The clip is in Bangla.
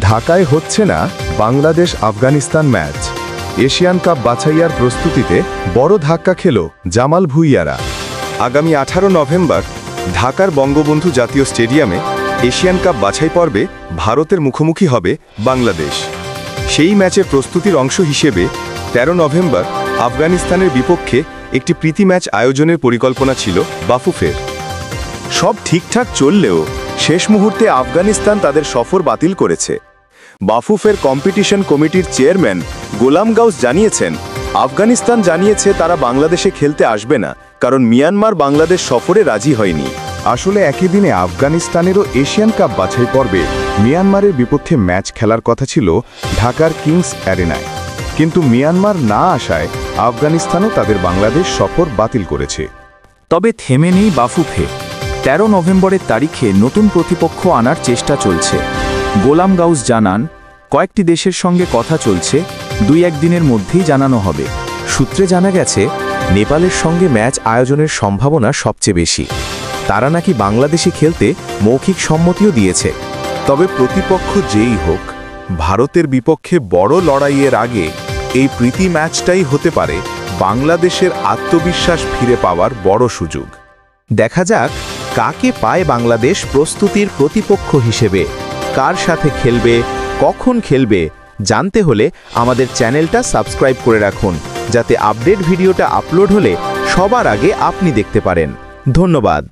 ঢাকায় হচ্ছে না Bangladesh Afghanistan match. Asian cup বাছাইয়ার প্রস্তুতিতে বড় ধাক্কা খেল জামাল ভুঁইয়ারা। আগামী 18 নভেম্বর ঢাকার বঙ্গবন্ধু জাতীয় স্টেডিয়ামে এশিয়ান কাপ বাছাই পর্বে ভারতের মুখোমুখি হবে বাংলাদেশ। সেই ম্যাচের প্রস্তুতির অংশ হিসেবে 13 নভেম্বর আফগানিস্তানের বিপক্ষে একটি প্রীতি ম্যাচ আয়োজনের পরিকল্পনা ছিল বাফুফের। সব ঠিকঠাক চললেও শেষ মুহূর্তে আফগানিস্তান তাদের সফর বাতিল করেছে। বাফুফের কম্পিটিশন কমিটির চেয়ারম্যান গোলাম গাউস জানিয়েছেন, আফগানিস্তান জানিয়েছে তারা বাংলাদেশে খেলতে আসবে না, কারণ মিয়ানমার বাংলাদেশ সফরে রাজি হয়নি। আসলে একই দিনে আফগানিস্তানেরও এশিয়ান কাপ বাছাই পর্বে মিয়ানমারের বিপক্ষে ম্যাচ খেলার কথা ছিল ঢাকার কিংস অ্যারেনায়, কিন্তু মিয়ানমার না আসায় আফগানিস্তানও তাদের বাংলাদেশ সফর বাতিল করেছে। তবে থেমে নেই বাফুফে। 13 নভেম্বরের তারিখে নতুন প্রতিপক্ষ আনার চেষ্টা চলছে। গোলাম গাউস জানান, কয়েকটি দেশের সঙ্গে কথা চলছে, 2-1 দিনের মধ্যেই জানানো হবে। সূত্রে জানা গেছে, নেপালের সঙ্গে ম্যাচ আয়োজনের সম্ভাবনা সবচেয়ে বেশি। তারা নাকি বাংলাদেশে খেলতে মৌখিক সম্মতিও দিয়েছে। তবে প্রতিপক্ষ যেই হোক, ভারতের বিপক্ষে বড় লড়াইয়ের আগে এই প্রীতি ম্যাচটাই হতে পারে বাংলাদেশের আত্মবিশ্বাস ফিরে পাওয়ার বড় সুযোগ। দেখা যাক কাকে পায় বাংলাদেশ প্রস্তুতির প্রতিপক্ষ হিসেবে। কার সাথে খেলবে, কখন খেলবে জানতে হলে আমাদের চ্যানেলটা সাবস্ক্রাইব করে রাখুন, যাতে আপডেট ভিডিওটা আপলোড হলে সবার আগে আপনি দেখতে পারেন। ধন্যবাদ।